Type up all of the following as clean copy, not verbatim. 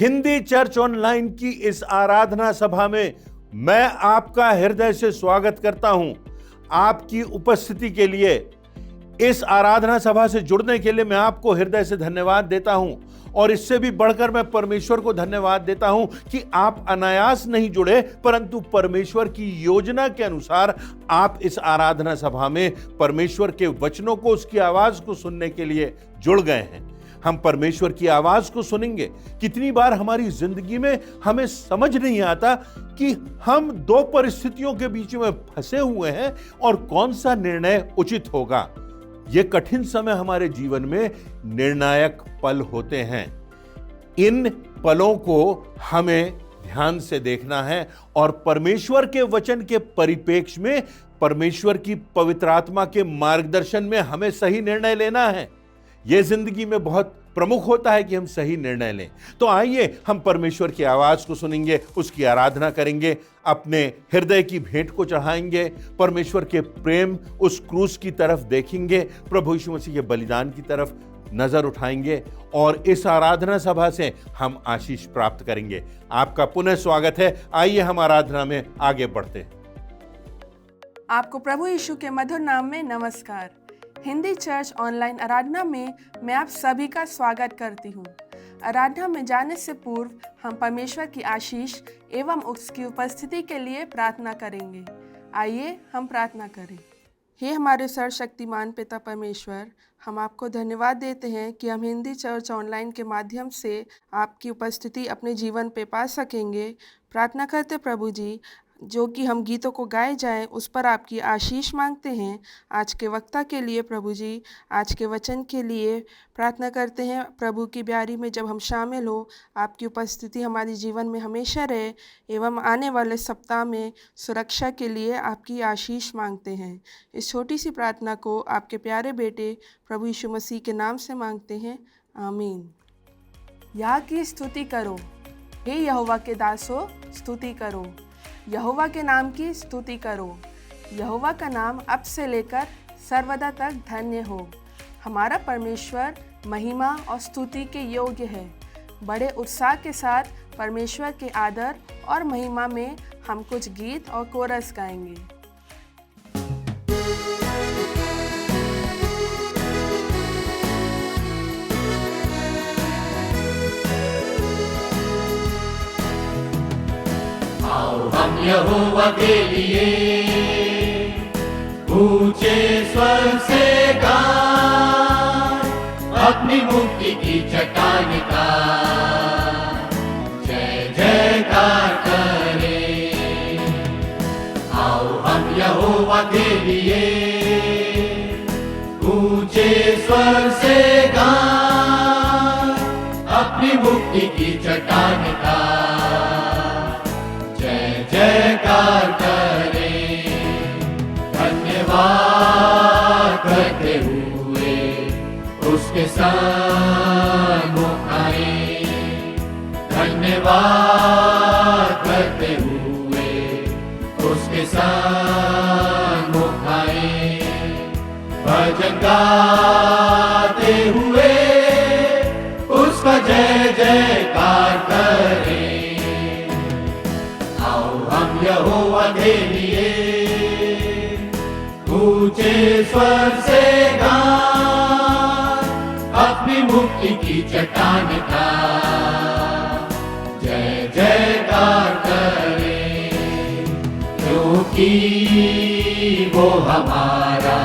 Hindi church online की इस आराधना सभा में मैं आपका हृदय से स्वागत करता हूं। आपकी उपस्थिति के लिए, इस आराधना सभा से जुड़ने के लिए मैं आपको हृदय से धन्यवाद देता हूं। और इससे भी बढ़कर मैं परमेश्वर को धन्यवाद देता हूं कि आप अनायास नहीं जुड़े, परंतु परमेश्वर की योजना के अनुसार आप इस आराधना सभा में परमेश्वर के वचनों को, उसकी आवाज को सुनने के लिए जुड़ गए हैं। हम परमेश्वर की आवाज को सुनेंगे। कितनी बार हमारी जिंदगी में हमें समझ नहीं आता कि हम दो परिस्थितियों के बीच में फंसे हुए हैं और कौन सा निर्णय उचित होगा। ये कठिन समय हमारे जीवन में निर्णायक पल होते हैं। इन पलों को हमें ध्यान से देखना है और परमेश्वर के वचन के परिप्रेक्ष्य में, परमेश्वर की पवित्र आत्मा के मार्गदर्शन में हमें सही निर्णय लेना है। यह जिंदगी में बहुत प्रमुख होता है कि हम सही निर्णय लें। तो आइए हम परमेश्वर की आवाज को सुनेंगे, उसकी आराधना करेंगे, अपने हृदय की भेंट को चढ़ाएंगे, परमेश्वर के प्रेम उस क्रूस की तरफ देखेंगे, प्रभु यीशु मसीह के बलिदान की तरफ नजर उठाएंगे और इस आराधना सभा से हम आशीष प्राप्त करेंगे। आपका पुनः स्वागत है। आइए हम आराधना में आगे बढ़ते हैं। आपको प्रभु यीशु के मधुर नाम में नमस्कार। हिंदी चर्च ऑनलाइन आराधना में मैं आप सभी का स्वागत करती हूँ। आराधना में जाने से पूर्व हम परमेश्वर की आशीष एवं उसकी उपस्थिति के लिए प्रार्थना करेंगे। आइए हम प्रार्थना करें। हे हमारे सर्वशक्तिमान पिता परमेश्वर, हम आपको धन्यवाद देते हैं कि हम हिंदी चर्च ऑनलाइन के माध्यम से आपकी उपस्थिति अपने जीवन पे पा सकेंगे। प्रार्थना करते प्रभु जी, जो कि हम गीतों को गाए जाएं, उस पर आपकी आशीष मांगते हैं। आज के वक्ता के लिए प्रभु जी, आज के वचन के लिए प्रार्थना करते हैं प्रभु की ब्यारी में जब हम शामिल हो, आपकी उपस्थिति हमारे जीवन में हमेशा रहे एवं आने वाले सप्ताह में सुरक्षा के लिए आपकी आशीष मांगते हैं। इस छोटी सी प्रार्थना को आपके प्यारे बेटे प्रभु यीशु मसीह के नाम से मांगते हैं, आमीन। यह की स्तुति करो, हे यहोवा के दासों, स्तुति करो, यहोवा के नाम की स्तुति करो। यहोवा का नाम अब से लेकर सर्वदा तक धन्य हो। हमारा परमेश्वर महिमा और स्तुति के योग्य है। बड़े उत्साह के साथ परमेश्वर के आदर और महिमा में हम कुछ गीत और कोरस गाएंगे। हम यहोवा के लिए ऊंचे स्वर से गाएं, अपनी मुक्ति की चट्टान का जय जयकार करें। आओ हम यहोवा के लिए ऊंचे स्वर से गाएं, अपनी मुक्ति की चट्टान का जयकार करें। धन्यवाद करते हुए उसके सन्मुख आए, धन्यवाद करते हुए उसके सन्मुख आए। भजन गाते हुए उसका जय जयकार करें। यहोवा के लिए ऊंचे स्वर से गाएं, अपनी मुक्ति की चट्टान का जय जयकार करें। क्योंकि वो हमारा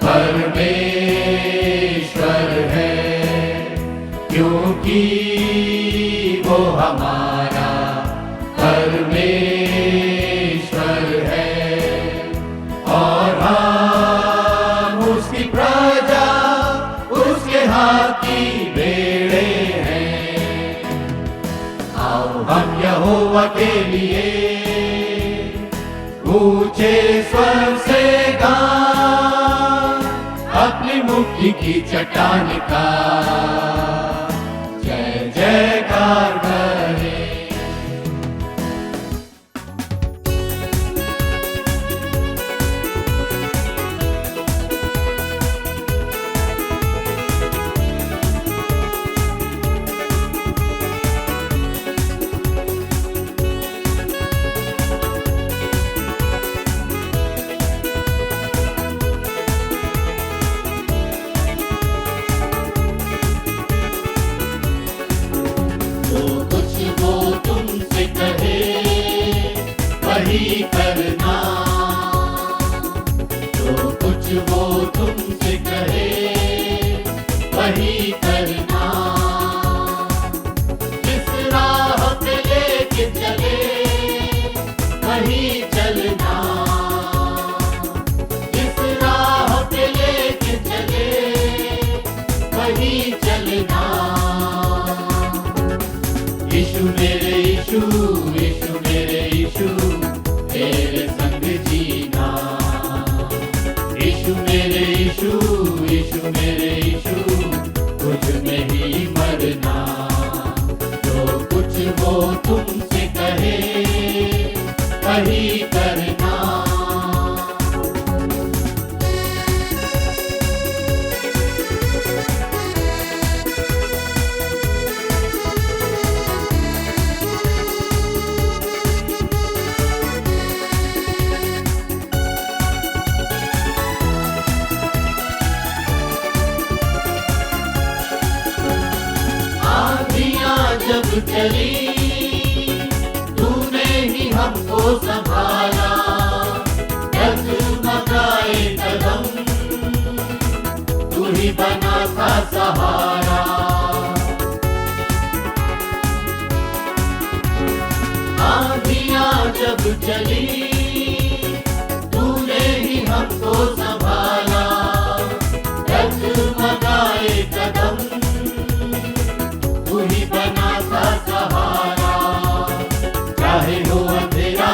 परमेश्वर है, क्योंकि वो हमारा परमेश्वर है और हम उसकी प्रजा, उसके हाथ की भेड़े हैं। आओ हम यहोवा के लिए ऊंचे स्वर से गाएं, अपनी मुक्ति की चट्टान का जय जयकार करें। यीशु यीशु मेरे यीशु तेरे संग जीना। यीशु मेरे यीशु यीशु मेरे यीशु तुझ में ही मरना। जो कुछ वो तुमसे कहे वही करना। जब चली तूने ही हमको संभाला। डगमगाए कदम तू ही बना था सहारा। आंधियां जब चली तूने ही हमको संभाला। डगमगाए कदम तू ही बना था सहारा। चाहे हो अंधेरा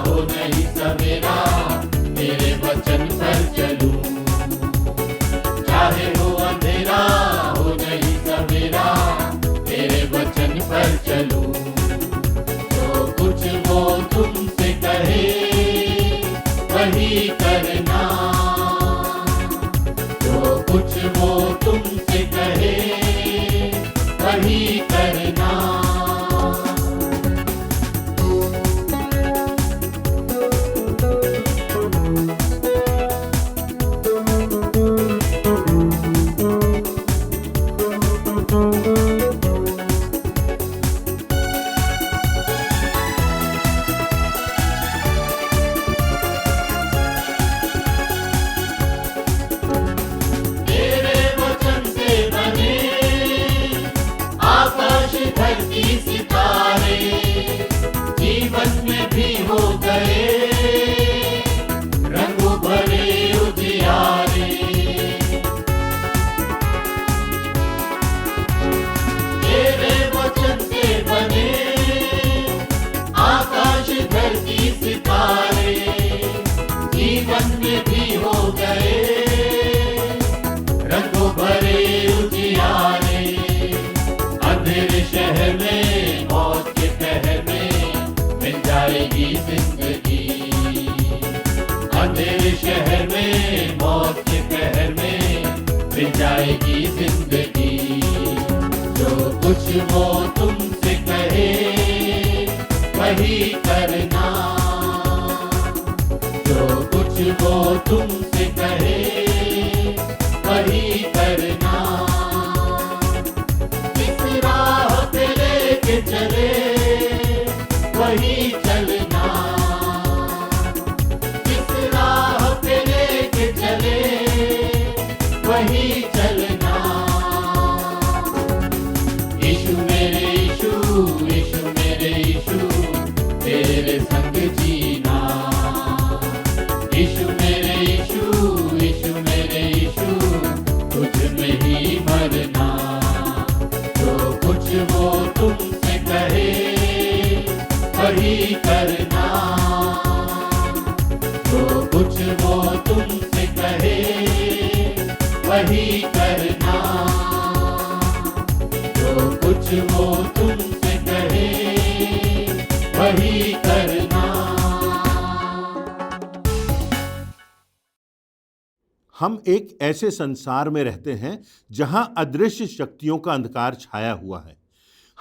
हो नहीं सवेरा तेरे वचन पर चलूं। चाहे हो अंधेरा हो नहीं सवेरा तेरे वचन पर चलूं। जो कुछ वो तुमसे कहे वही करना। जो कुछ वो तुमसे कहे वही करना। तेरे वचन से बने आकाश धरती सितारे जीवन में भी हो गए रंगों भरे उजियारे। तेरे वचन से बने आकाश धरती सितारे जीवन में भी हो गए रंगों भरे उजियारे। अंधेरे शहर में मौत के कहर में मिल जाएगी जिंदगी। अंधेरे शहर में मौत के कहर में मिल जाएगी जिंदगी। जो कुछ वो तुमसे कहे वही करना। जो कुछ वो तुमसे कहे वही करना। जिस राह पे लेके चले वही चलना। जिस राह पे लेके चले वही चलना। यीशु मेरे यीशु यीशु मेरे यीशु तेरे संग जीना। यीशु मेरे यीशु यीशु मेरे यीशु तुझ में ही मरना। जो कुछ वो तुमसे कहे वही करना। जो कुछ वो तुमसे कहे वही करना। जो कुछ वो तुमसे कहे वही करना। हम एक ऐसे संसार में रहते हैं जहां अदृश्य शक्तियों का अंधकार छाया हुआ है।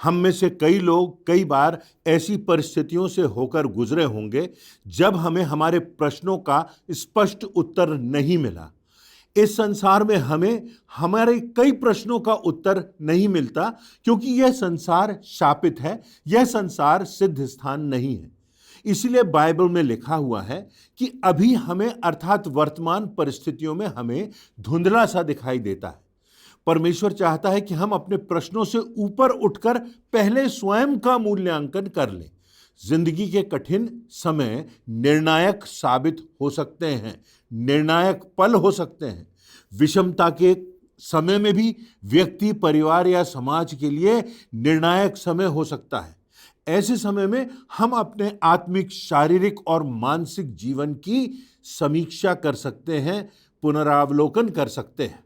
हम में से कई लोग कई बार ऐसी परिस्थितियों से होकर गुजरे होंगे जब हमें हमारे प्रश्नों का स्पष्ट उत्तर नहीं मिला। इस संसार में हमें हमारे कई प्रश्नों का उत्तर नहीं मिलता क्योंकि यह संसार शापित है, यह संसार सिद्ध स्थान नहीं है। इसलिए बाइबल में लिखा हुआ है कि अभी हमें अर्थात वर्तमान परिस्थितियों में हमें धुंधला सा दिखाई देता है। परमेश्वर चाहता है कि हम अपने प्रश्नों से ऊपर उठकर पहले स्वयं का मूल्यांकन कर लें। जिंदगी के कठिन समय निर्णायक साबित हो सकते हैं, निर्णायक पल हो सकते हैं। विषमता के समय में भी व्यक्ति, परिवार या समाज के लिए निर्णायक समय हो सकता है। ऐसे समय में हम अपने आत्मिक, शारीरिक और मानसिक जीवन की समीक्षा कर सकते हैं, पुनरावलोकन कर सकते हैं।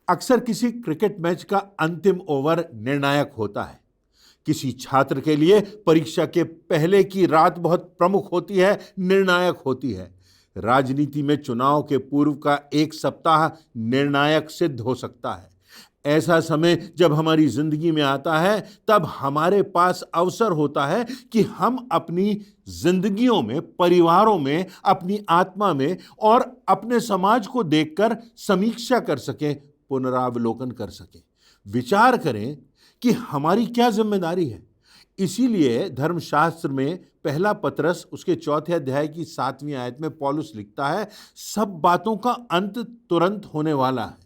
अक्सर किसी क्रिकेट मैच का अंतिम ओवर निर्णायक होता है। किसी छात्र के लिए परीक्षा के पहले की रात बहुत प्रमुख होती है, निर्णायक होती है। राजनीति में चुनाव के पूर्व का एक सप्ताह निर्णायक सिद्ध हो सकता है। ऐसा समय जब हमारी जिंदगी में आता है, तब हमारे पास अवसर होता है कि हम अपनी जिंदगियों में, परिवारों में, अपनी आत्मा में और अपने समाज को देखकर समीक्षा कर सकें, पुनरावलोकन कर सकें, विचार करें कि हमारी क्या जिम्मेदारी है। इसीलिए धर्मशास्त्र में पहला पतरस उसके 4 अध्याय की 7वीं आयत में पौलुस लिखता है, सब बातों का अंत तुरंत होने वाला है,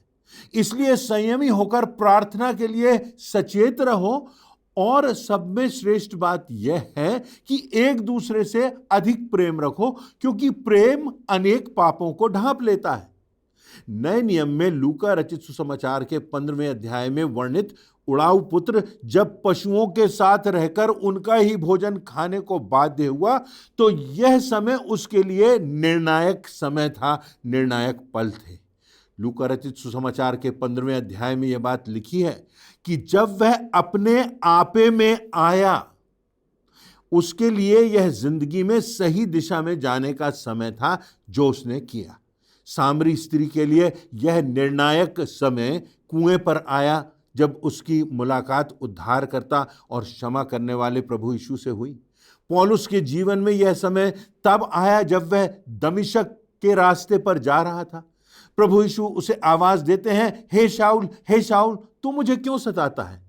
इसलिए संयमी होकर प्रार्थना के लिए सचेत रहो। और सब में श्रेष्ठ बात यह है कि एक दूसरे से अधिक प्रेम रखो, क्योंकि प्रेम अनेक पापों को ढांप लेता है। नए नियम में लूका रचित सुसमाचार के 15वें अध्याय में वर्णित उड़ाऊ पुत्र जब पशुओं के साथ रहकर उनका ही भोजन खाने को बाध्य हुआ, तो यह समय उसके लिए निर्णायक समय था, निर्णायक पल थे। लूका रचित सुसमाचार के 15वें अध्याय में यह बात लिखी है कि जब वह अपने आपे में आया, उसके लिए यह जिंदगी में सही दिशा में जाने का समय था जो उसने किया। सामरी स्त्री के लिए यह निर्णायक समय कुएं पर आया, जब उसकी मुलाकात उद्धारकर्ता और क्षमा करने वाले प्रभु यीशु से हुई। पौलुस के जीवन में यह समय तब आया जब वह दमिश्क के रास्ते पर जा रहा था। प्रभु यीशु उसे आवाज देते हैं, हे शाऊल, तू मुझे क्यों सताता है।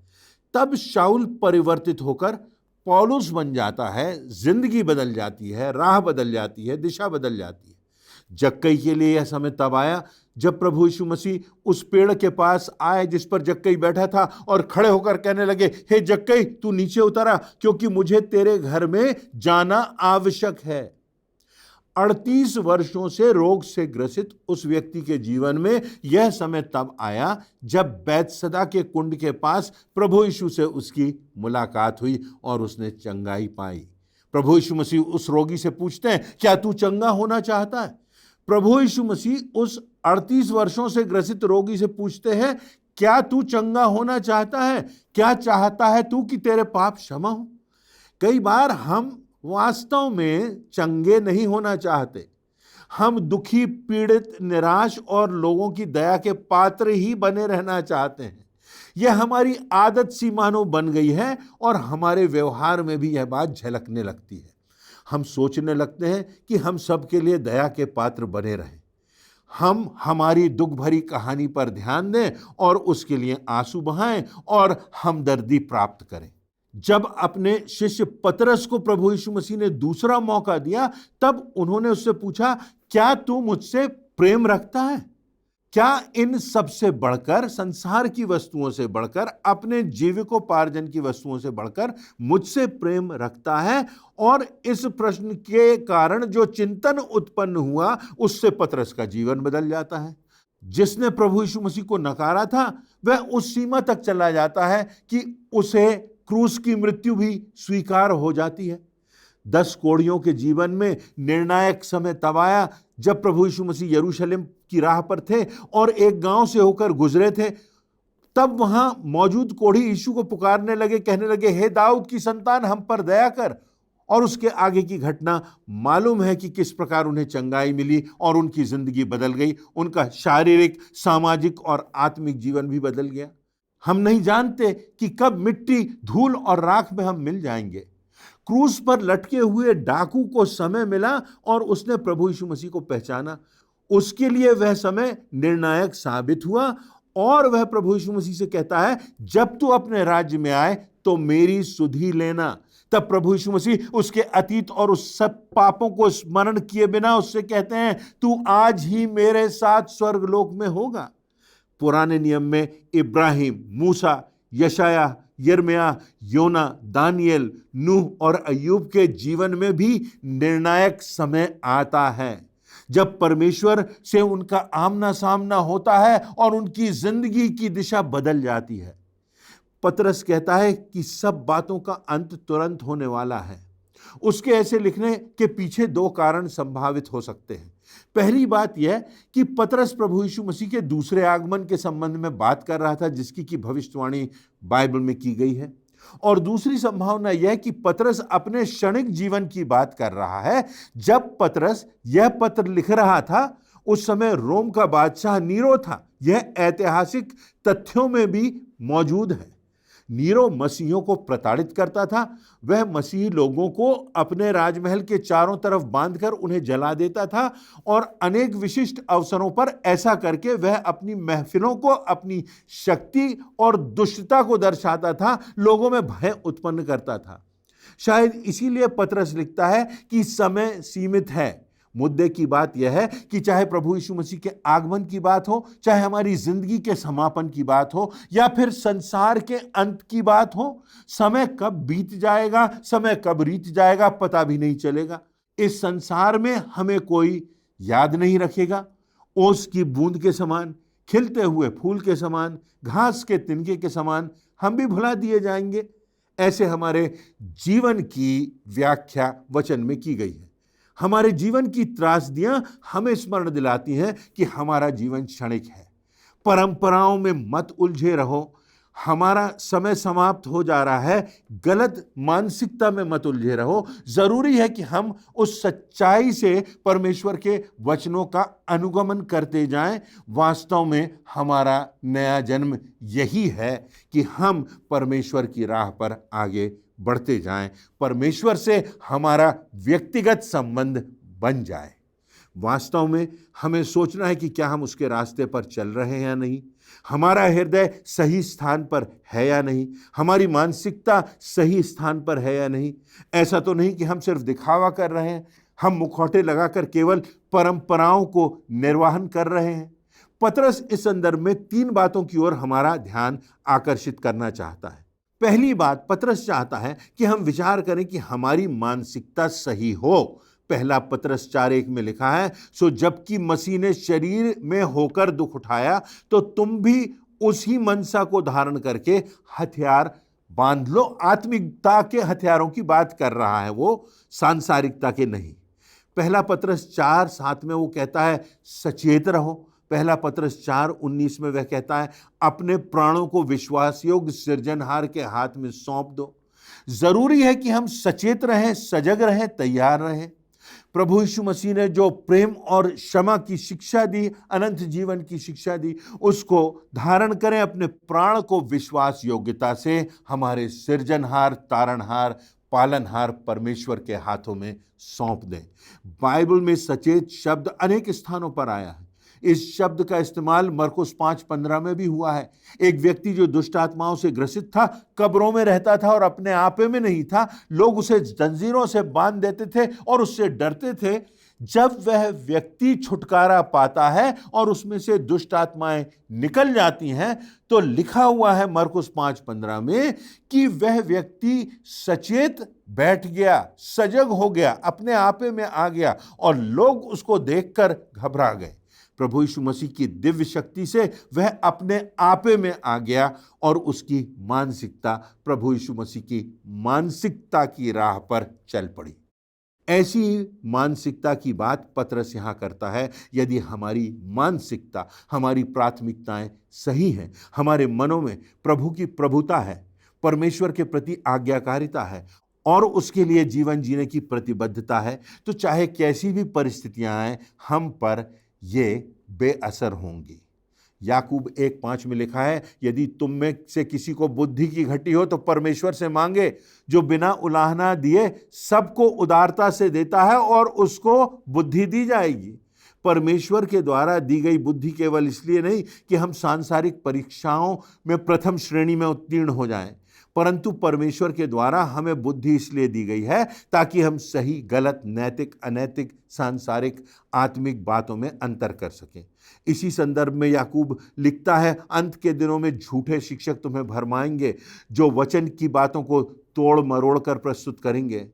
तब शाऊल परिवर्तित होकर पौलुस बन जाता है, जिंदगी बदल जाती है, राह बदल जाती है, दिशा बदल जाती है। जक्कई के लिए यह समय तब आया जब प्रभु यीशु मसीह उस पेड़ के पास आए जिस पर जक्कई बैठा था और खड़े होकर कहने लगे, हे जक्कई, तू नीचे उतरा, क्योंकि मुझे तेरे घर में जाना आवश्यक है। 38 वर्षों से रोग से ग्रसित उस व्यक्ति के जीवन में यह समय तब आया जब बैतसदा के कुंड के पास प्रभु यीशु से उसकी मुलाकात हुई और उसने चंगाई पाई। प्रभु यीशु मसीह उस रोगी से पूछते हैं, क्या तू चंगा होना चाहता है? प्रभु यीशु मसीह उस 38 वर्षों से ग्रसित रोगी से पूछते हैं, क्या तू चंगा होना चाहता है? क्या चाहता है तू कि तेरे पाप क्षमा हो? कई बार हम वास्तव में चंगे नहीं होना चाहते। हम दुखी, पीड़ित, निराश और लोगों की दया के पात्र ही बने रहना चाहते हैं। यह हमारी आदत सी मानो बन गई है और हमारे व्यवहार में भी यह बात झलकने लगती है। हम सोचने लगते हैं कि हम सबके लिए दया के पात्र बने रहें। हम हमारी दुख भरी कहानी पर ध्यान दें और उसके लिए आंसू बहाएं और हमदर्दी प्राप्त करें। जब अपने शिष्य पतरस को प्रभु यीशु मसीह ने दूसरा मौका दिया, तब उन्होंने उससे पूछा, क्या तू मुझसे प्रेम रखता है? क्या इन सबसे बढ़कर, संसार की वस्तुओं से बढ़कर, अपने जीविकोपार्जन की वस्तुओं से बढ़कर मुझसे प्रेम रखता है? और इस प्रश्न के कारण जो चिंतन उत्पन्न हुआ, उससे पतरस का जीवन बदल जाता है। जिसने प्रभु यीशु मसीह को नकारा था, वह उस सीमा तक चला जाता है कि उसे क्रूस की मृत्यु भी स्वीकार हो जाती है। 10 कोढ़ियों के जीवन में निर्णायक समय तब आया जब प्रभु यीशु मसीह यरूशलेम की राह पर थे और एक गांव से होकर गुजरे थे। तब वहां मौजूद कोढ़ी यीशु को पुकारने लगे, कहने लगे, हे दाऊद की संतान, हम पर दया कर। और उसके आगे की घटना मालूम है कि किस प्रकार उन्हें चंगाई मिली और उनकी जिंदगी बदल गई। उनका शारीरिक, सामाजिक और आत्मिक जीवन भी बदल गया। हम नहीं जानते कि कब मिट्टी, धूल और राख में हम मिल जाएंगे। क्रूस पर लटके हुए डाकू को समय मिला और उसने प्रभु यीशु मसीह को पहचाना। उसके लिए वह समय निर्णायक साबित हुआ और वह प्रभु यीशु मसीह से कहता है, जब तू अपने राज्य में आए तो मेरी सुधि लेना। तब प्रभु यीशु मसीह उसके अतीत और उस सब पापों को स्मरण किए बिना उससे कहते हैं, तू आज ही मेरे साथ स्वर्गलोक में होगा। पुराने नियम में इब्राहिम, मूसा, यशाया, यिर्मयाह, योना, दानियल, नूह और अय्यूब के जीवन में भी निर्णायक समय आता है जब परमेश्वर से उनका आमना सामना होता है और उनकी जिंदगी की दिशा बदल जाती है। पतरस कहता है कि सब बातों का अंत तुरंत होने वाला है। उसके ऐसे लिखने के पीछे दो कारण संभावित हो सकते हैं। पहली बात यह कि पतरस प्रभु यीशु मसीह के दूसरे आगमन के संबंध में बात कर रहा था, जिसकी की भविष्यवाणी बाइबल में की गई है। और दूसरी संभावना यह कि पतरस अपने क्षणिक जीवन की बात कर रहा है। जब पतरस यह पत्र लिख रहा था उस समय रोम का बादशाह नीरो था। यह ऐतिहासिक तथ्यों में भी मौजूद है। नीरो मसीहियों को प्रताड़ित करता था। वह मसीही लोगों को अपने राजमहल के चारों तरफ बांधकर उन्हें जला देता था और अनेक विशिष्ट अवसरों पर ऐसा करके वह अपनी महफिलों को अपनी शक्ति और दुष्टता को दर्शाता था, लोगों में भय उत्पन्न करता था। शायद इसीलिए पतरस लिखता है कि समय सीमित है। मुद्दे की बात यह है कि चाहे प्रभु यीशु मसीह के आगमन की बात हो, चाहे हमारी जिंदगी के समापन की बात हो, या फिर संसार के अंत की बात हो, समय कब बीत जाएगा, समय कब बीत जाएगा पता भी नहीं चलेगा। इस संसार में हमें कोई याद नहीं रखेगा। ओस की बूंद के समान, खिलते हुए फूल के समान, घास के तिनके के समान हम भी भुला दिए जाएंगे। ऐसे हमारे जीवन की व्याख्या वचन में की गई है। हमारे जीवन की त्रासदियां हमें स्मरण दिलाती हैं कि हमारा जीवन क्षणिक है। परंपराओं में मत उलझे रहो। हमारा समय समाप्त हो जा रहा है। गलत मानसिकता में मत उलझे रहो। जरूरी है कि हम उस सच्चाई से परमेश्वर के वचनों का अनुगमन करते जाएं। वास्तव में हमारा नया जन्म यही है कि हम परमेश्वर की राह पर आगे बढ़ते जाएं, परमेश्वर से हमारा व्यक्तिगत संबंध बन जाए। वास्तव में हमें सोचना है कि क्या हम उसके रास्ते पर चल रहे हैं या नहीं, हमारा हृदय सही स्थान पर है या नहीं, हमारी मानसिकता सही स्थान पर है या नहीं। ऐसा तो नहीं कि हम सिर्फ दिखावा कर रहे हैं, हम मुखौटे लगाकर केवल परंपराओं को निर्वाहन कर रहे हैं। पतरस इस संदर्भ में 3 बातों की ओर हमारा ध्यान आकर्षित करना चाहता है। पहली बात, पतरस चाहता है कि हम विचार करें कि हमारी मानसिकता सही हो। पहला पतरस 4:1 में लिखा है, सो जबकि मसीह ने शरीर में होकर दुख उठाया तो तुम भी उसी मनसा को धारण करके हथियार बांध लो। आत्मिकता के हथियारों की बात कर रहा है वो, सांसारिकता के नहीं। पहला पतरस 4:7 में वो कहता है सचेत रहो। पहला पतरस 4:19 में वह कहता है अपने प्राणों को विश्वास योग्य सृजनहार के हाथ में सौंप दो। जरूरी है कि हम सचेत रहें, सजग रहें, तैयार रहें। प्रभु यीशु मसीह ने जो प्रेम और क्षमा की शिक्षा दी, अनंत जीवन की शिक्षा दी, उसको धारण करें। अपने प्राण को विश्वास योग्यता से हमारे सृजनहार, तारणहार, पालनहार परमेश्वर के हाथों में सौंप दें। बाइबल में सचेत शब्द अनेक स्थानों पर आया है। इस शब्द का इस्तेमाल मरकुस 5:15 में भी हुआ है। एक व्यक्ति जो दुष्ट आत्माओं से ग्रसित था, कब्रों में रहता था और अपने आपे में नहीं था। लोग उसे जंजीरों से बांध देते थे और उससे डरते थे। जब वह व्यक्ति छुटकारा पाता है और उसमें से दुष्ट आत्माएं निकल जाती हैं, तो लिखा हुआ है मरकुस 5:15 में कि वह व्यक्ति सचेत बैठ गया, सजग हो गया, अपने आपे में आ गया और लोग उसको देखकर घबरा गए। प्रभु यीशु मसीह की दिव्य शक्ति से वह अपने आपे में आ गया और उसकी मानसिकता प्रभु यीशु मसीह की मानसिकता की राह पर चल पड़ी। ऐसी मानसिकता की बात पतरस यहाँ करता है। यदि हमारी मानसिकता, हमारी प्राथमिकताएं सही हैं, हमारे मनों में प्रभु की प्रभुता है, परमेश्वर के प्रति आज्ञाकारिता है और उसके लिए जीवन जीने की प्रतिबद्धता है, तो चाहे कैसी भी परिस्थितियां आए, हम पर ये बेअसर होंगी। याकूब 1:5 में लिखा है, यदि तुम में से किसी को बुद्धि की घटी हो तो परमेश्वर से मांगे, जो बिना उलाहना दिए सबको उदारता से देता है और उसको बुद्धि दी जाएगी। परमेश्वर के द्वारा दी गई बुद्धि केवल इसलिए नहीं कि हम सांसारिक परीक्षाओं में प्रथम श्रेणी में उत्तीर्ण हो जाएं, परंतु परमेश्वर के द्वारा हमें बुद्धि इसलिए दी गई है ताकि हम सही, गलत, नैतिक, अनैतिक, सांसारिक, आत्मिक बातों में अंतर कर सकें। इसी संदर्भ में याकूब लिखता है, अंत के दिनों में झूठे शिक्षक तुम्हें भरमाएंगे, जो वचन की बातों को तोड़ मरोड़ कर प्रस्तुत करेंगे।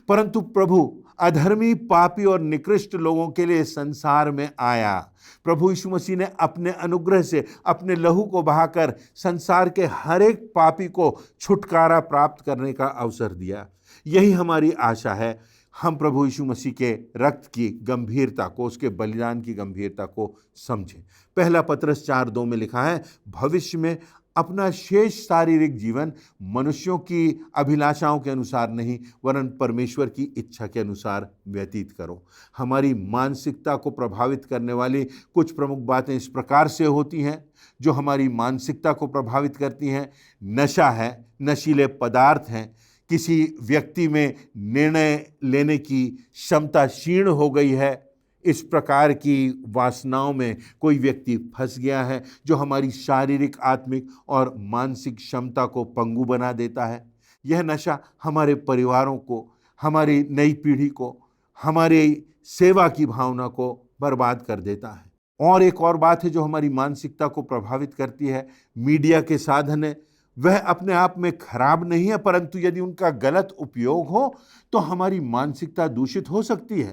परंतु प्रभु अधर्मी, पापी और निकृष्ट लोगों के लिए संसार में आया। प्रभु यीशु मसीह ने अपने अनुग्रह से अपने लहू को बहाकर संसार के हर एक पापी को छुटकारा प्राप्त करने का अवसर दिया। यही हमारी आशा है। हम प्रभु यीशु मसीह के रक्त की गंभीरता को, उसके बलिदान की गंभीरता को समझें। पहला पत्रस 4:2 में लिखा है, भविष्य में अपना शेष शारीरिक जीवन मनुष्यों की अभिलाषाओं के अनुसार नहीं, वरन परमेश्वर की इच्छा के अनुसार व्यतीत करो। हमारी मानसिकता को प्रभावित करने वाली कुछ प्रमुख बातें इस प्रकार से होती हैं जो हमारी मानसिकता को प्रभावित करती हैं। नशा है, नशीले पदार्थ हैं, किसी व्यक्ति में निर्णय लेने की क्षमता क्षीण हो गई है, इस प्रकार की वासनाओं में कोई व्यक्ति फंस गया है जो हमारी शारीरिक, आत्मिक और मानसिक क्षमता को पंगु बना देता है। यह नशा हमारे परिवारों को, हमारी नई पीढ़ी को, हमारी सेवा की भावना को बर्बाद कर देता है। और एक और बात है जो हमारी मानसिकता को प्रभावित करती है, मीडिया के साधन है। वह अपने आप में खराब नहीं है, परंतु यदि उनका गलत उपयोग हो तो हमारी मानसिकता दूषित हो सकती है।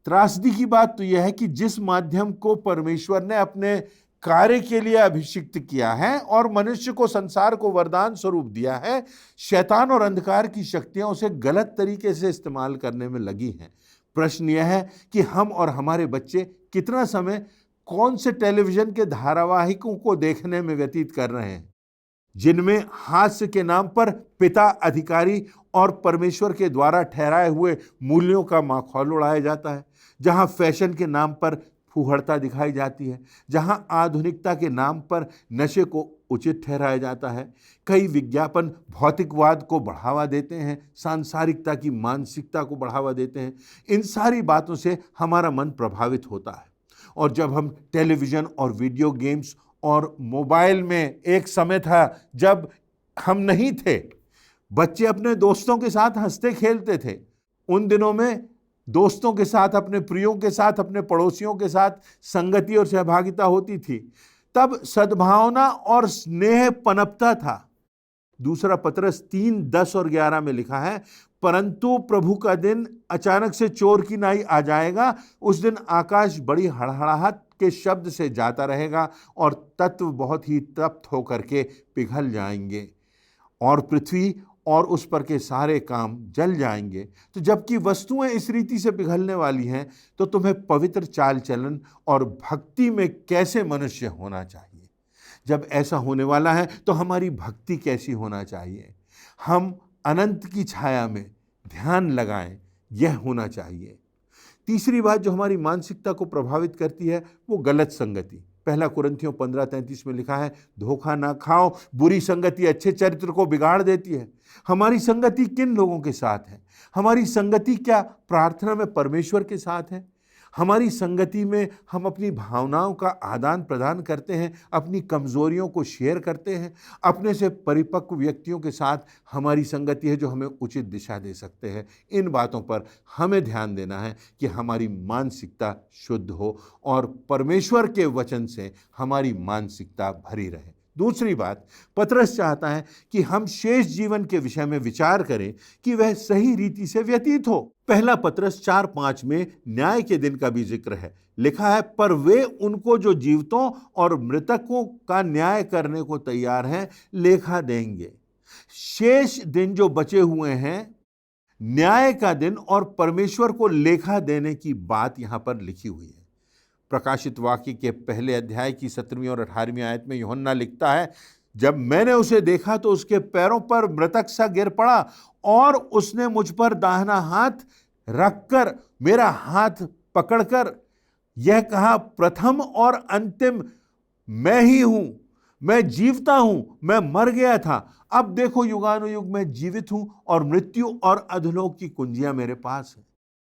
त्रासदी की बात तो यह है कि जिस माध्यम को परमेश्वर ने अपने कार्य के लिए अभिषिक्त किया है और मनुष्य को, संसार को वरदान स्वरूप दिया है, शैतान और अंधकार की शक्तियां उसे गलत तरीके से इस्तेमाल करने में लगी हैं। प्रश्न यह है कि हम और हमारे बच्चे कितना समय कौन से टेलीविजन के धारावाहिकों को देखने में व्यतीत कर रहे हैं, जिनमें हास्य के नाम पर पिता, अधिकारी और परमेश्वर के द्वारा ठहराए हुए मूल्यों का माखौल उड़ाया जाता है, जहां फैशन के नाम पर फूहड़ता दिखाई जाती है, जहां आधुनिकता के नाम पर नशे को उचित ठहराया जाता है। कई विज्ञापन भौतिकवाद को बढ़ावा देते हैं, सांसारिकता की मानसिकता को बढ़ावा देते हैं। इन सारी बातों से हमारा मन प्रभावित होता है। और जब हम टेलीविज़न और वीडियो गेम्स और मोबाइल में, एक समय था जब हम नहीं थे, बच्चे अपने दोस्तों के साथ हंसते खेलते थे। उन दिनों में दोस्तों के साथ, अपने प्रियों के साथ, अपने पड़ोसियों के साथ संगति और सहभागिता होती थी। तब सद्भावना और स्नेह पनपता था। दूसरा पत्रस 3:10 और 11 में लिखा है, परंतु प्रभु का दिन अचानक से चोर की नाई आ जाएगा। उस दिन आकाश बड़ी हड़हड़ाहट के शब्द से जाता रहेगा और तत्व बहुत ही तप्त होकर के पिघल जाएंगे और पृथ्वी और उस पर के सारे काम जल जाएंगे। तो जबकि वस्तुएं इस रीति से पिघलने वाली हैं, तो तुम्हें पवित्र चाल चलन और भक्ति में कैसे मनुष्य होना चाहिए। जब ऐसा होने वाला है तो हमारी भक्ति कैसी होना चाहिए। हम अनंत की छाया में ध्यान लगाएं, यह होना चाहिए। तीसरी बात जो हमारी मानसिकता को प्रभावित करती है वो गलत संगति। पहला कुरिन्थियों 15:33 में लिखा है, धोखा ना खाओ, बुरी संगति अच्छे चरित्र को बिगाड़ देती है। हमारी संगति किन लोगों के साथ है? हमारी संगति क्या प्रार्थना में परमेश्वर के साथ है? हमारी संगति में हम अपनी भावनाओं का आदान प्रदान करते हैं, अपनी कमजोरियों को शेयर करते हैं। अपने से परिपक्व व्यक्तियों के साथ हमारी संगति है जो हमें उचित दिशा दे सकते हैं। इन बातों पर हमें ध्यान देना है कि हमारी मानसिकता शुद्ध हो और परमेश्वर के वचन से हमारी मानसिकता भरी रहे। दूसरी बात, पत्रस चाहता है कि हम शेष जीवन के विषय में विचार करें कि वह सही रीति से व्यतीत हो। पहला पत्रस 4:5 में न्याय के दिन का भी जिक्र है। लिखा है, पर वे उनको जो जीवितों और मृतकों का न्याय करने को तैयार हैं लेखा देंगे। शेष दिन जो बचे हुए हैं, न्याय का दिन और परमेश्वर को लेखा देने की बात यहां पर लिखी हुई है। प्रकाशित वाक्य के पहले अध्याय की 17वीं और 18वीं आयत में यूहन्ना लिखता है, जब मैंने उसे देखा तो उसके पैरों पर मृतक सा गिर पड़ा और उसने मुझ पर दाहिना हाथ रखकर मेरा हाथ पकड़कर यह कहा, प्रथम और अंतिम मैं ही हूं, मैं जीवता हूं, मैं मर गया था, अब देखो युगानुयुग में जीवित हूं और मृत्यु और अधोलोक की कुंजियां मेरे पास है।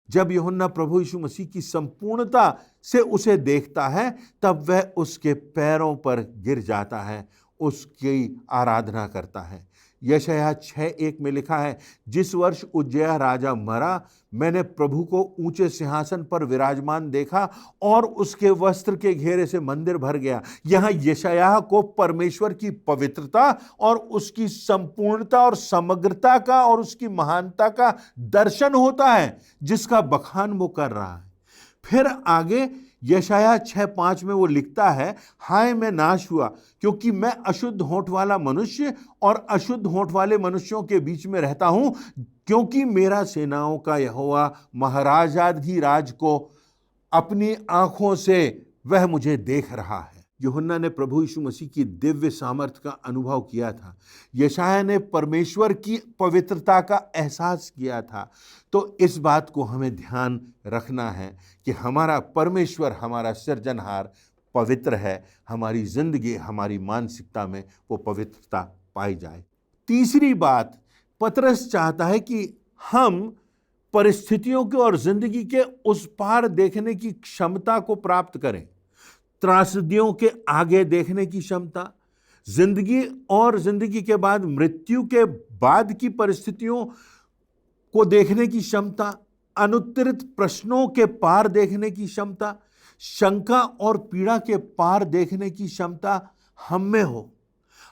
जब यूहन्ना प्रभु यीशु मसीह की संपूर्णता से उसे देखता है, तब वह उसके पैरों पर गिर जाता है, उसकी आराधना करता है। यशायाह 6:1 में लिखा है, जिस वर्ष उज्जियाह राजा मरा, मैंने प्रभु को ऊंचे सिंहासन पर विराजमान देखा और उसके वस्त्र के घेरे से मंदिर भर गया। यहां यशायाह को परमेश्वर की पवित्रता और उसकी संपूर्णता और समग्रता का और उसकी महानता का दर्शन होता है, जिसका बखान वो कर रहा है। फिर आगे यशायाह 6:5 में वो लिखता है, हाय मैं नाश हुआ, क्योंकि मैं अशुद्ध होंठ वाला मनुष्य और अशुद्ध होंठ वाले मनुष्यों के बीच में रहता हूं, क्योंकि मेरा सेनाओं का यहोवा महाराजाधिराज को अपनी आंखों से वह मुझे देख रहा है। यूहन्ना ने प्रभु यीशु मसीह की दिव्य सामर्थ्य का अनुभव किया था। यशायाह ने परमेश्वर की पवित्रता का एहसास किया था। तो इस बात को हमें ध्यान रखना है कि हमारा परमेश्वर, हमारा सृजनहार पवित्र है। हमारी जिंदगी, हमारी मानसिकता में वो पवित्रता पाई जाए। तीसरी बात, पतरस चाहता है कि हम परिस्थितियों के और जिंदगी के उस पार देखने की क्षमता को प्राप्त करें। त्रासदियों के आगे देखने की क्षमता, जिंदगी और जिंदगी के बाद, मृत्यु के बाद की परिस्थितियों को देखने की क्षमता, अनुत्तरित प्रश्नों के पार देखने की क्षमता, शंका और पीड़ा के पार देखने की क्षमता हम में हो।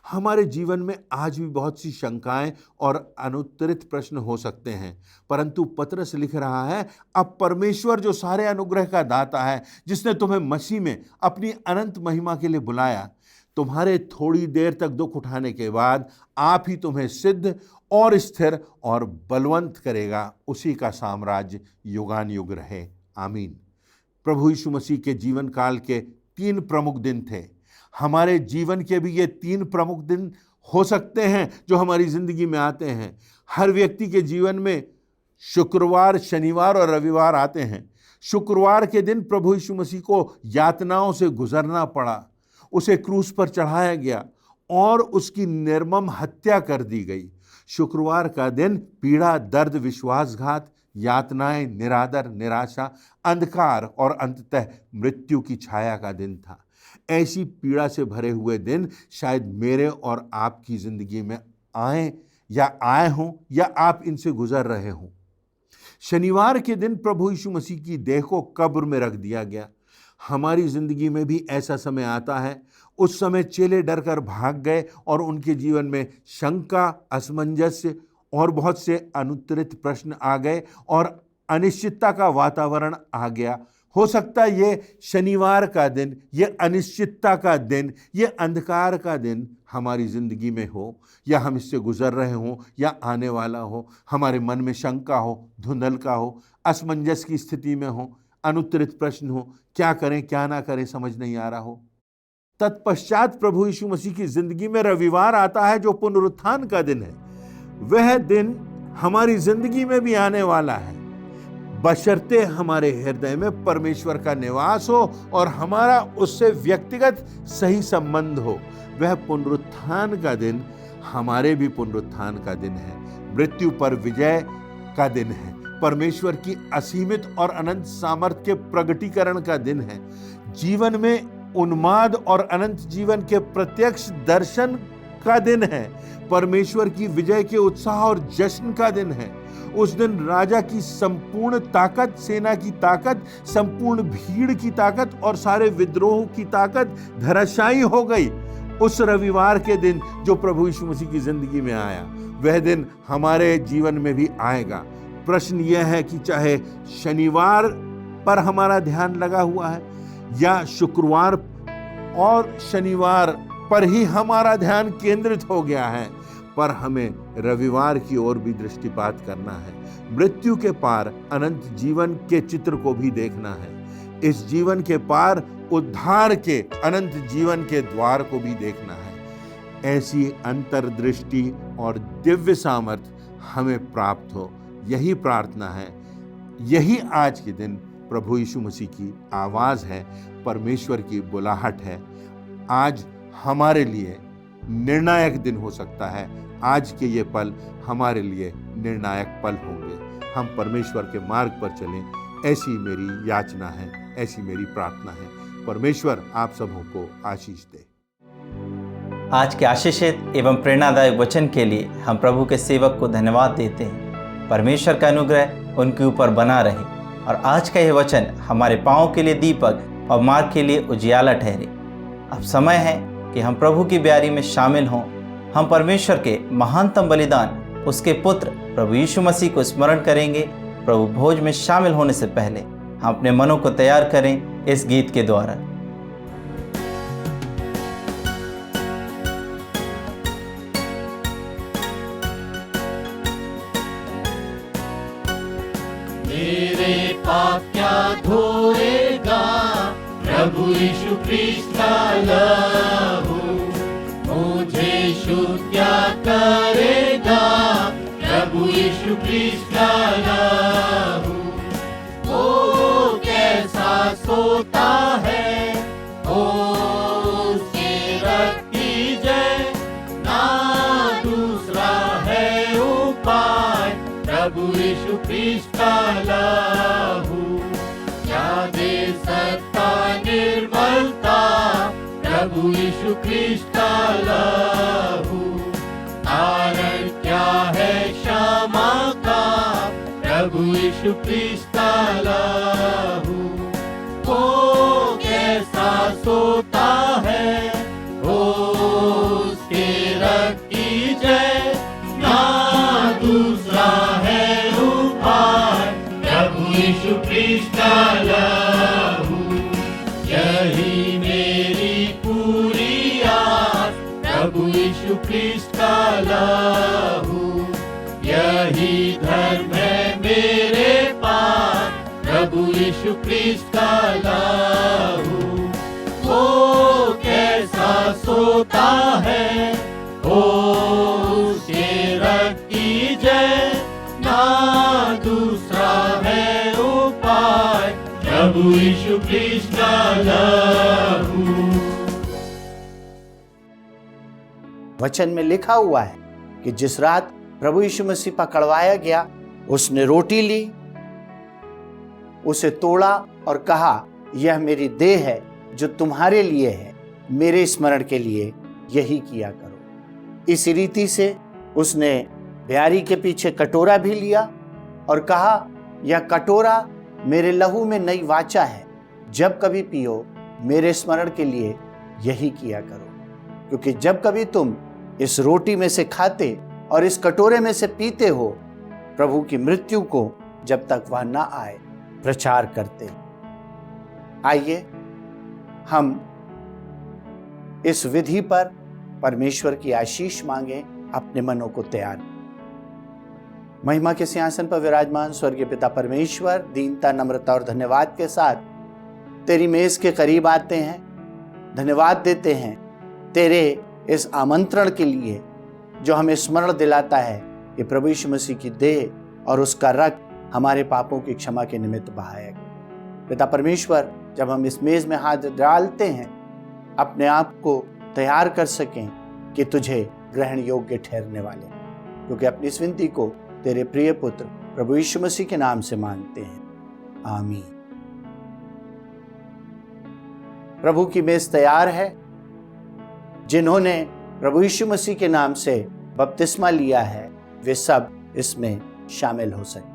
हमारे जीवन में आज भी बहुत सी शंकाएं और अनुत्तरित प्रश्न हो सकते हैं, परंतु पतरस लिख रहा है, अब परमेश्वर जो सारे अनुग्रह का दाता है, जिसने तुम्हें मसीह में अपनी अनंत महिमा के लिए बुलाया, तुम्हारे थोड़ी देर तक दुख उठाने के बाद आप ही तुम्हें सिद्ध और स्थिर और बलवंत करेगा। उसी का साम्राज्य युगान युग रहे। आमीन। प्रभु यीशु मसीह के जीवन काल के 3 प्रमुख दिन थे। हमारे जीवन के भी ये 3 प्रमुख दिन हो सकते हैं जो हमारी जिंदगी में आते हैं। हर व्यक्ति के जीवन में शुक्रवार, शनिवार और रविवार आते हैं। शुक्रवार के दिन प्रभु यीशु मसीह को यातनाओं से गुजरना पड़ा। उसे क्रूस पर चढ़ाया गया और उसकी निर्मम हत्या कर दी गई। शुक्रवार का दिन पीड़ा, दर्द, विश्वासघात, यातनाएं, निरादर, निराशा, अंधकार और अंततः मृत्यु की छाया का दिन था। ऐसी पीड़ा से भरे हुए दिन शायद मेरे और आपकी जिंदगी में आए हों या आप इनसे गुजर रहे हों। शनिवार के दिन प्रभु यीशु मसीह की देह को कब्र में रख दिया गया। हमारी जिंदगी में भी ऐसा समय आता है। उस समय चेले डर कर भाग गए और उनके जीवन में शंका, असमंजस्य और बहुत से अनुत्तरित प्रश्न आ गए और अनिश्चितता का वातावरण आ गया। हो सकता है ये शनिवार का दिन, ये अनिश्चितता का दिन, ये अंधकार का दिन हमारी जिंदगी में हो, या हम इससे गुजर रहे हों या आने वाला हो। हमारे मन में शंका हो, धुंधलका हो, असमंजस की स्थिति में हो, अनुत्तरित प्रश्न हो, क्या करें क्या ना करें समझ नहीं आ रहा हो। तत्पश्चात प्रभु यीशु मसीह की जिंदगी में रविवार आता है, जो पुनरुत्थान का दिन है। वह दिन हमारी जिंदगी में भी आने वाला है, बशर्ते हमारे हृदय में परमेश्वर का निवास हो और हमारा उससे व्यक्तिगत सही संबंध हो। वह पुनरुत्थान का दिन हमारे भी पुनरुत्थान का दिन है। मृत्यु पर विजय का दिन है। परमेश्वर की असीमित और अनंत सामर्थ्य के प्रगटीकरण का दिन है। जीवन में उन्माद और अनंत जीवन के प्रत्यक्ष दर्शन का दिन है। परमेश्वर की विजय के उत्साह और जश्न का दिन है। उस दिन राजा की संपूर्ण ताकत, सेना की ताकत, संपूर्ण भीड़ की ताकत और सारे विद्रोह की ताकत धराशायी हो गई। उस रविवार के दिन जो प्रभु यीशु मसीह की जिंदगी में आया, वह दिन हमारे जीवन में भी आएगा। प्रश्न यह है कि चाहे शनिवार पर हमारा ध्यान लगा हुआ है या शुक्रवार और शनिवार पर ही हमारा ध्यान केंद्रित हो गया है, पर हमें रविवार की ओर भी दृष्टिपात करना है। मृत्यु के पार अनंत जीवन के चित्र को भी देखना है। इस जीवन के पार उद्धार के अनंत जीवन के द्वार को भी देखना है। ऐसी अंतर्दृष्टि और दिव्य सामर्थ्य हमें प्राप्त हो, यही प्रार्थना है। यही आज के दिन प्रभु यीशु मसीह की आवाज है, परमेश्वर की बुलाहट है। आज हमारे लिए निर्णायक दिन हो सकता है। आज के ये पल हमारे लिए निर्णायक पल होंगे। हम परमेश्वर के मार्ग पर चलें, ऐसी मेरी याचना है, ऐसी मेरी प्रार्थना है। परमेश्वर आप सबों को आशीष दे। आज के आशीषित एवं प्रेरणादायक वचन के लिए हम प्रभु के सेवक को धन्यवाद देते हैं। परमेश्वर का अनुग्रह उनके ऊपर बना रहे और आज का यह वचन हमारे पाँव के लिए दीपक और मार्ग के लिए उजियाला ठहरे। अब समय है कि हम प्रभु की ब्यारी में शामिल हों। हम परमेश्वर के महानतम बलिदान, उसके पुत्र प्रभु यीशु मसीह को स्मरण करेंगे। प्रभु भोज में शामिल होने से पहले हम अपने मनों को तैयार करें इस गीत के द्वारा। मेरे पाप क्या धोएगा प्रभु यीशु ख्रीस्त का लहू, मुझे शुद्ध क्या करेगा प्रभु यीशु ख्रीस्त का लहू। ओ कैसा सोता है, ओ उसके रक्त की जय, ना दूसरा है उपाय प्रभु यीशु ख्रीस्त का लहू। क्या दे सकता निर्मलता प्रभु यीशु ख्रीस्त का लहू। कारण क्या है क्षमा का प्रभु यीशु ख्रीस्त का लहू। ओ कैसा सोता है, ओ उसके रक्त की जय, ना दूसरा है उपाय प्रभु यीशु ख्रीस्त का लहू। यही मेरी पूरी आस प्रभु यीशु ख्रीस्त का लहू। यही धर्म है मेरे पास प्रभु यीशु ख्रीस्त का लहू। ओ कैसा सोता है, ओ उसके रक्त की जय, ना दूसरा है उपाय प्रभु यीशु ख्रीस्त का लहू। वचन में लिखा हुआ है कि जिस रात प्रभु यीशु मसीह पकड़वाया गया, उसने रोटी ली, उसे तोड़ा और कहा, यह मेरी देह है जो तुम्हारे लिए है, मेरे स्मरण के लिए यही किया करो। इस रीति से उसने ब्यारी के पीछे कटोरा भी लिया और कहा, यह कटोरा मेरे लहू में नई वाचा है, जब कभी पियो मेरे स्मरण के लिए यही किया करो। क्योंकि जब कभी तुम इस रोटी में से खाते और इस कटोरे में से पीते हो, प्रभु की मृत्यु को जब तक वह ना आए प्रचार करते। आइए हम इस विधि पर परमेश्वर की आशीष मांगे, अपने मनों को तैयार। महिमा के सिंहासन पर विराजमान स्वर्गीय पिता परमेश्वर, दीनता, नम्रता और धन्यवाद के साथ तेरी मेज के करीब आते हैं। धन्यवाद देते हैं तेरे इस आमंत्रण के लिए जो हमें स्मरण दिलाता है कि प्रभु यीशु मसीह की देह और उसका रक्त हमारे पापों की क्षमा के निमित्त बहाया गया। पिता परमेश्वर, जब हम इस मेज में हाथ डालते हैं, अपने आप को तैयार कर सकें कि तुझे ग्रहण योग्य ठहरने वाले, क्योंकि अपनी इस विनती को तेरे प्रिय पुत्र प्रभु यीशु मसीह के नाम से मांगते हैं, आमीन। प्रभु की मेज तैयार है। जिन्होंने प्रभु यीशु मसीह के नाम से बपतिस्मा लिया है, वे सब इसमें शामिल हो सकते हैं।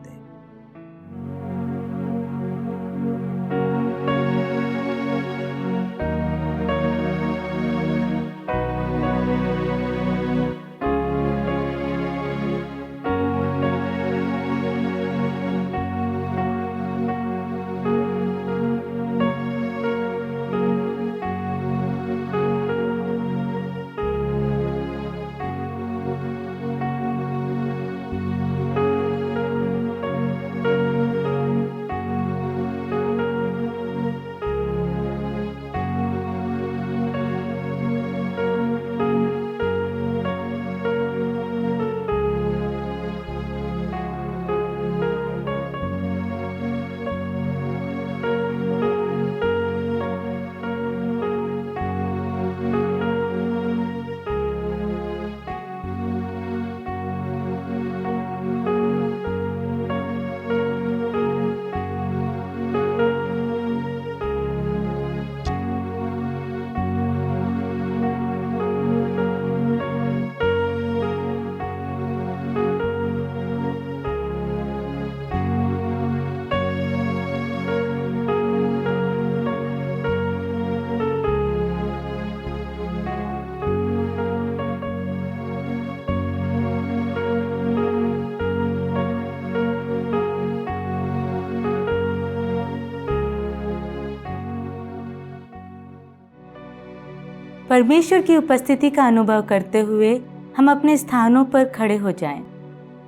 परमेश्वर की उपस्थिति का अनुभव करते हुए हम अपने स्थानों पर खड़े हो जाएं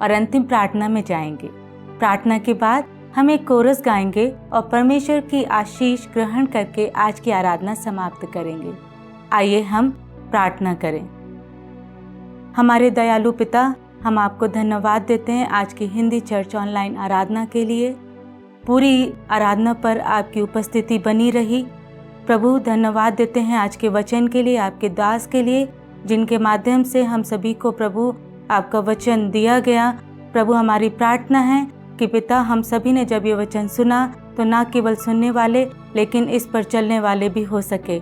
और अंतिम प्रार्थना में जाएंगे। प्रार्थना के बाद हम एक कोरस गाएंगे और परमेश्वर की आशीष ग्रहण करके आज की आराधना समाप्त करेंगे। आइए हम प्रार्थना करें। हमारे दयालु पिता, हम आपको धन्यवाद देते हैं आज की हिंदी चर्च ऑनलाइन आराधना के लिए। पूरी आराधना पर आपकी उपस्थिति बनी रही। प्रभु, धन्यवाद देते हैं आज के वचन के लिए, आपके दास के लिए, जिनके माध्यम से हम सभी को प्रभु आपका वचन दिया गया। प्रभु, हमारी प्रार्थना है कि पिता, हम सभी ने जब ये वचन सुना तो ना केवल सुनने वाले लेकिन इस पर चलने वाले भी हो सके।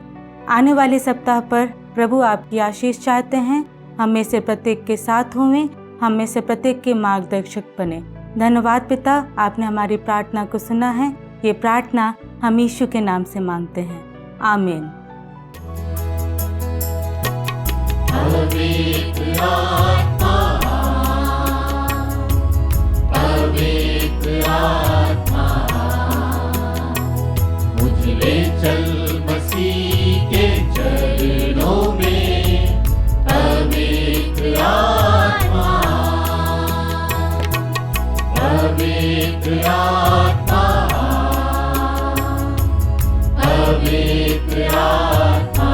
आने वाले सप्ताह पर प्रभु आपकी आशीष चाहते हैं। हम में से प्रत्येक के साथ हुए, हम में से प्रत्येक के मार्गदर्शक बने। धन्यवाद पिता, आपने हमारी प्रार्थना को सुना है। ये प्रार्थना हम यीशु के नाम से मांगते हैं, आमीन। पवित्र आत्मा, पवित्र आत्मा, मुझ ले चल मसीह के चरणों में। पवित्र आत्मा, पवित्र आत्मा, पवित्र आत्मा,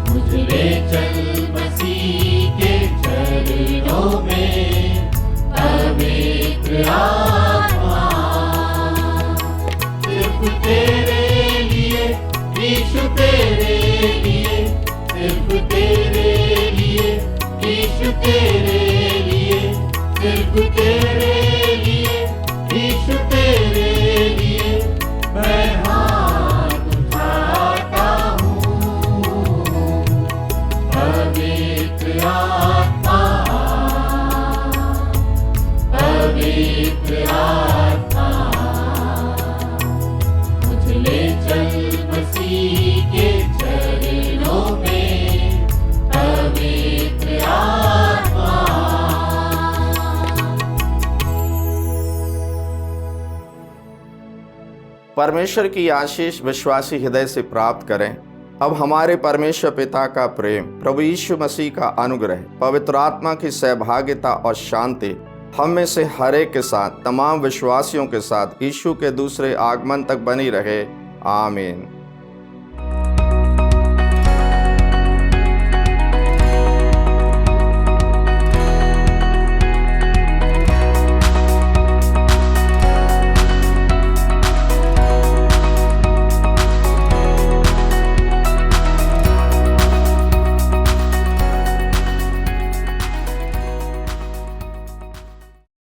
मुझ ले चल मसीह के चरणों में। पवित्र आत्मा, सिर्फ तेरे लिए यीशु, तेरे लिए, सिर्फ तेरे लिए यीशु, तेरे लिए, सिर्फ तेरे लिए यीशु, तेरे लिए मैं हाथ उठाता हूँ। पवित्र आत्मा, पवित्र आत्मा, मुझ ले चल मसीह के चरणों में। पवित्र आत्मा। परमेश्वर की आशीष विश्वासी हृदय से प्राप्त करें। अब हमारे परमेश्वर पिता का प्रेम, प्रभु यीशु मसीह का अनुग्रह, पवित्र आत्मा की सहभागिता और शांति हम में से हर एक के साथ, तमाम विश्वासियों के साथ यीशु के दूसरे आगमन तक बनी रहे। आमीन।